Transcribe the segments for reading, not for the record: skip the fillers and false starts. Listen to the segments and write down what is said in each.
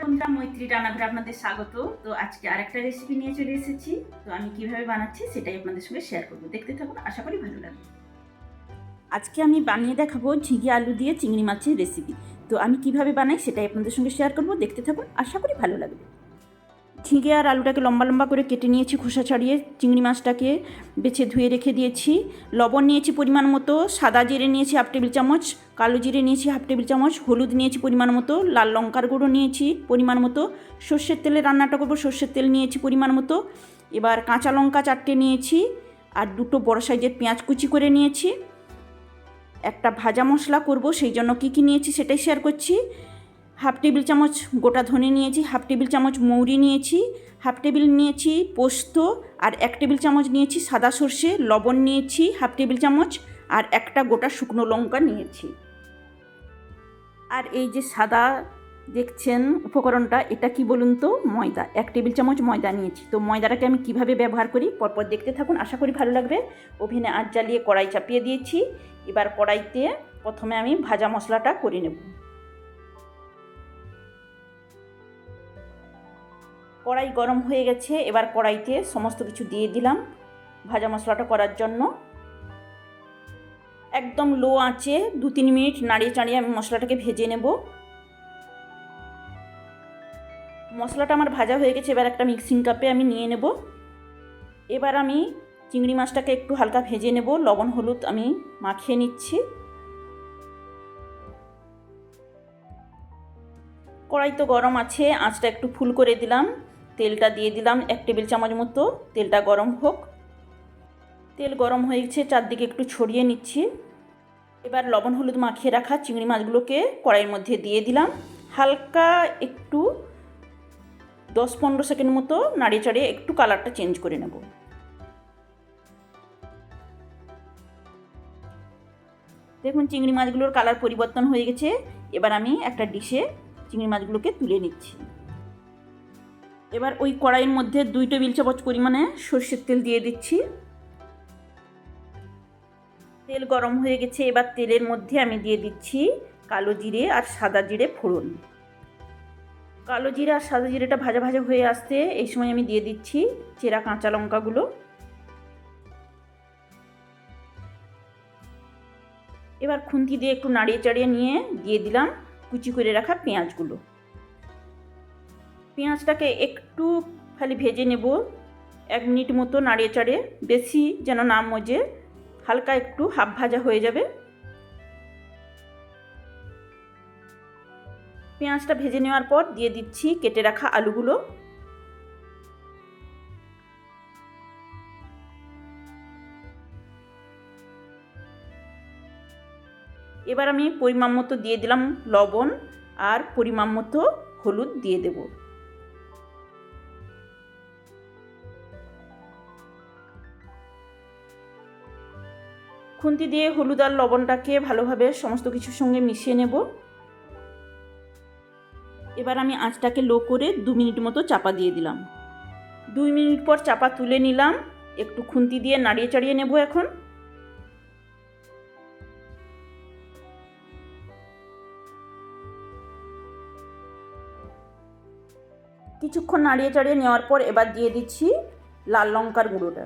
বন্ধুরা, মৈত্রী রান্নাঘরে আপনাদের স্বাগত। তো আজকে আরেকটা রেসিপি নিয়ে চলে এসেছি। তো আমি কিভাবে বানাচ্ছি সেটাই আপনাদের সঙ্গে শেয়ার করব। দেখতে থাকুন, আশা করি ভালো লাগবে। আজকে আমি বানিয়ে দেখাবো ঝিঙে আলু দিয়ে চিংড়ি মাছের রেসিপি। তো আমি কিভাবে বানাই সেটাই আপনাদের সঙ্গে শেয়ার করব। দেখতে থাকুন, আশা করি ভালো লাগবে। ঝিঙে আর আলুটাকে লম্বা লম্বা করে কেটে নিয়েছি, খোসা ছাড়িয়ে। চিংড়ি মাছটাকে বেছে ধুয়ে রেখে দিয়েছি। লবণ নিয়েছি পরিমাণ মতো, সাদা জিরে নিয়েছি হাফ টেবিল চামচ, কালো জিরে নিয়েছি হাফ টেবিল চামচ, হলুদ নিয়েছি পরিমাণ মতো, লাল লঙ্কার গুঁড়ো নিয়েছি পরিমাণ মতো, সর্ষের তেলে রান্নাটা করবো, সর্ষের তেল নিয়েছি পরিমাণ মতো। এবার কাঁচা লঙ্কা 4টে নিয়েছি, আর 2টো বড় সাইজের পেঁয়াজ কুচি করে নিয়েছি। একটা ভাজা মশলা করব, সেই জন্য কী কী নিয়েছি সেটাই শেয়ার করছি। হাফ টেবিল চামচ গোটা ধনে নিয়েছি, হাফ টেবিল চামচ মৌরি নিয়েছি, হাফ টেবিল নিয়েছি পোস্ত, আর 1 টেবিল চামচ নিয়েছি সাদা সর্ষে, লবণ নিয়েছি হাফ টেবিল চামচ, আর একটা গোটা শুকনো লঙ্কা নিয়েছি। আর এই যে সাদা দেখছেন উপকরণটা, এটা কি বলুন তো? ময়দা। 1 টেবিল চামচ ময়দা নিয়েছি। তো ময়দাটাকে আমি কিভাবে ব্যবহার করি পরপর দেখতে থাকুন, আশা করি ভালো লাগবে। ওভেনে আঁচ জ্বালিয়ে কড়াই চাপিয়ে দিয়েছি। এবার কড়াইতে প্রথমে আমি ভাজা মশলাটা করে নেব। কড়াই গরম হয়ে গেছে, এবার কড়াইতে সমস্ত কিছু দিয়ে দিলাম ভাজা মশলাটা করার জন্য। একদম লো আঁচে 2-3 মিনিট নাড়িয়ে চাড়িয়ে আমি মশলাটাকে ভেজে নেব। মশলাটা আমার ভাজা হয়ে গেছে, এবার একটা মিক্সিং কাপে আমি নিয়ে নেব। এবার আমি চিংড়ি মাছটাকে একটু হালকা ভেজে নেব, লবণ হলুদ আমি মাখিয়ে নিচ্ছি। কড়াই তো গরম আছে, আঁচটা একটু ফুল করে দিলাম। তেলটা দিয়ে দিলাম 1 টেবিল চামচ মতো, তেলটা গরম হোক। তেল গরম হয়ে গেছে, চারদিকে একটু ছড়িয়ে নিচ্ছি। এবার লবণ হলুদ মাখিয়ে রাখা চিংড়ি মাছগুলোকে কড়াইয়ের মধ্যে দিয়ে দিলাম। হালকা একটু 10-15 সেকেন্ড মতো নাড়িয়ে চাড়িয়ে একটু কালারটা চেঞ্জ করে নেব। দেখুন চিংড়ি মাছগুলোর কালার পরিবর্তন হয়ে গেছে। এবার আমি একটা ডিশে চিংড়ি মাছগুলোকে তুলে নিচ্ছি। এবার ওই কড়াইয়ের মধ্যে 2 টেবিল চামচ পরিমাণে সর্ষের তেল দিয়ে দিচ্ছি। তেল গরম হয়ে গেছে, এবার তেলের মধ্যে আমি দিয়ে দিচ্ছি কালো জিরে আর সাদা জিরে ফোড়ন। কালো জিরা আর সাদা জিরেটা ভাজা ভাজা হয়ে আসতে এই সময় আমি দিয়ে দিচ্ছি চেরা কাঁচা লঙ্কাগুলো। এবার খুন্তি দিয়ে একটু নাড়িয়ে চাড়িয়ে নিয়ে দিয়ে দিলাম কুচি করে রাখা পেঁয়াজগুলো। পেঁয়াজটাকে একটু খালি ভেজে নেব, 1 মিনিট মতো নাড়িয়ে চাড়িয়ে, বেশি যেন না মজে, হালকা একটু হাফ ভাজা হয়ে যাবে। পেঁয়াজটা ভেজে নেওয়ার পর দিয়ে দিচ্ছি কেটে রাখা আলুগুলো। এবার আমি পরিমাণ মতো দিয়ে দিলাম লবণ, আর পরিমাণ মতো হলুদ দিয়ে দেব। খুন্তি দিয়ে হলুদ আর লবণটাকে ভালোভাবে সমস্ত কিছুর সঙ্গে মিশিয়ে নেব। এবার আমি আঁচটাকে লো করে 2 মিনিট মতো চাপা দিয়ে দিলাম। 2 মিনিট পর চাপা তুলে নিলাম, একটু খুন্তি দিয়ে নাড়িয়ে চাড়িয়ে নেব। এখন কিছুক্ষণ নাড়িয়ে চাড়িয়ে নেওয়ার পর এবার দিয়ে দিচ্ছি লাল লঙ্কার গুঁড়োটা।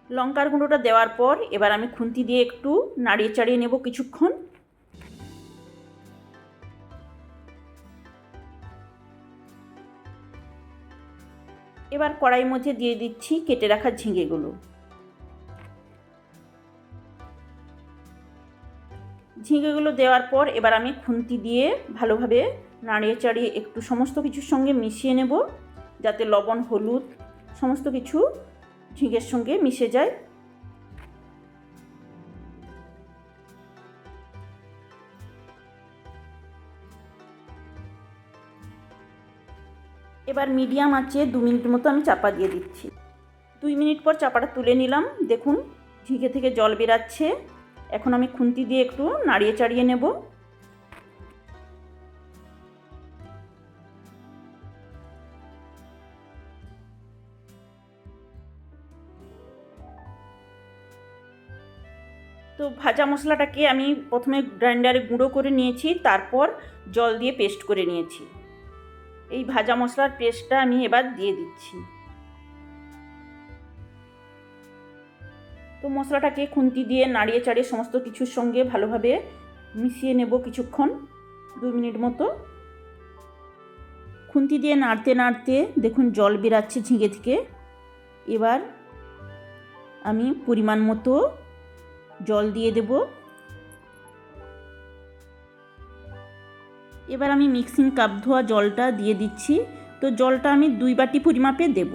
লঙ্কার গুঁড়োটা দেওয়ার পর এবার আমি খুন্তি দিয়ে একটু নাড়িয়ে চাড়িয়ে নেব কিছুক্ষণ। এবার কড়াইয়ের মধ্যে দিয়ে দিচ্ছি কেটে রাখা ঝিঙেগুলো। ঝিঙেগুলো দেওয়ার পর এবার আমি খুন্তি দিয়ে ভালোভাবে নাড়িয়ে চাড়িয়ে একটু সমস্ত কিছুর সঙ্গে মিশিয়ে নেব, যাতে লবণ হলুদ সমস্ত কিছু ঝিঙের সঙ্গে মিশে যায়। এবার মিডিয়াম আঁচে 2 মিনিট মতো আমি চাপা দিয়ে দিচ্ছি। 2 মিনিট পর চাপাটা তুলে নিলাম। দেখুন ঝিঙে থেকে জল বেরাচ্ছে। এখন আমি খুন্তি দিয়ে একটু নাড়িয়ে চাড়িয়ে নেব। তো তো ভাজা মশলাটাকে আমি প্রথমে গ্রাইন্ডারে গুঁড়ো করে নিয়েছি, তারপর জল দিয়ে পেস্ট করে নিয়েছি। এই ভাজা মশলার পেস্টটা আমি এবার দিয়ে দিচ্ছি। তো মশলাটাকে খুন্তি দিয়ে নাড়িয়ে চাড়িয়ে সমস্ত কিছুর সঙ্গে ভালোভাবে মিশিয়ে নেব কিছুক্ষণ, 2 মিনিট মতো। খুন্তি দিয়ে নাড়তে নাড়তে দেখুন জল বেরাচ্ছে ঝিঙে থেকে। এবার আমি পরিমাণ মতো জল দিয়ে দেব। এবার আমি মিক্সিং কাপ ধোয়া জলটা দিয়ে দিচ্ছি। তো জলটা আমি 2 বাটি পরিমাপে দেব।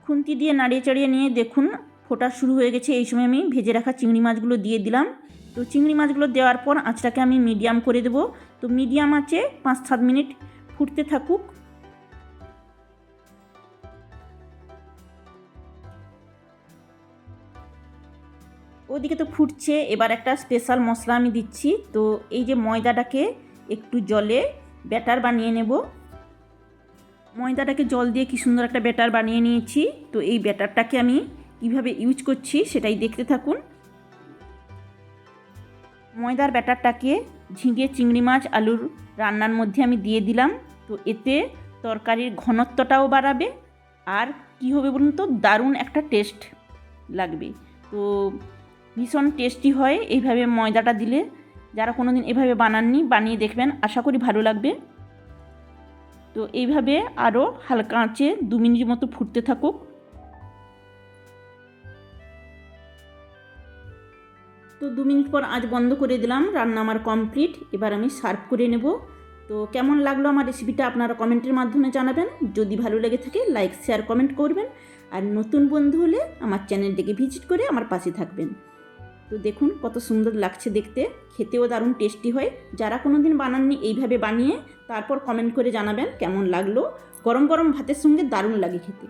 খুন্তি দিয়ে নাড়িয়ে চাড়িয়ে নিয়ে দেখুন ফোটা শুরু হয়ে গেছে। এই সময় আমি ভেজে রাখা চিংড়ি মাছগুলো দিয়ে দিলাম। তো চিংড়ি মাছগুলো দেওয়ার পর আঁচটাকে আমি মিডিয়াম করে দেব। তো মিডিয়াম আঁচে 5-7 মিনিট ফুটতে থাকুক। ওদিকে তো ফুটছে। এবার একটা স্পেশাল মশলা আমি দিচ্ছি। তো এই যে ময়দাটাকে একটু জলে ব্যাটার বানিয়ে নেব। ময়দাটাকে জল দিয়ে কি সুন্দর একটা ব্যাটার বানিয়ে নিয়েছি। তো এই ব্যাটারটাকে আমি কীভাবে ইউজ করছি সেটাই দেখতে থাকুন। ময়দার ব্যাটারটাকে ঝিঙে, চিংড়ি মাছ, আলুর রান্নার মধ্যে আমি দিয়ে দিলাম। তো এতে তরকারির ঘনত্বটাও বাড়াবে, আর কী হবে বলুন তো, দারুণ একটা টেস্ট লাগবে। তো ভীষণ টেস্টি হয় এইভাবে ময়দাটা দিলে। যারা কোনো দিন এভাবে বানাননি, বানিয়ে দেখবেন, আশা করি ভালো লাগবে। তো এইভাবে আরও হালকা আঁচে 2 মিনিট মতো ফুটতে থাকুক। তো 2 মিনিট পর আঁচ বন্ধ করে দিলাম। রান্না আমার কমপ্লিট। এবার আমি সার্ভ করে নেব। তো কেমন লাগলো আমার রেসিপিটা আপনারা কমেন্টের মাধ্যমে জানাবেন। যদি ভালো লেগে থাকে লাইক, শেয়ার, কমেন্ট করবেন। আর নতুন বন্ধু হলে আমার চ্যানেলটিকে ভিজিট করে আমার পাশে থাকবেন। তো দেখুন কত সুন্দর লাগছে দেখতে, খেতেও দারুণ টেস্টি হয়। যারা কোনো দিন বানাননি এইভাবে বানিয়ে তারপর কমেন্ট করে জানাবেন কেমন লাগলো। গরম গরম ভাতের সঙ্গে দারুণ লাগে খেতে।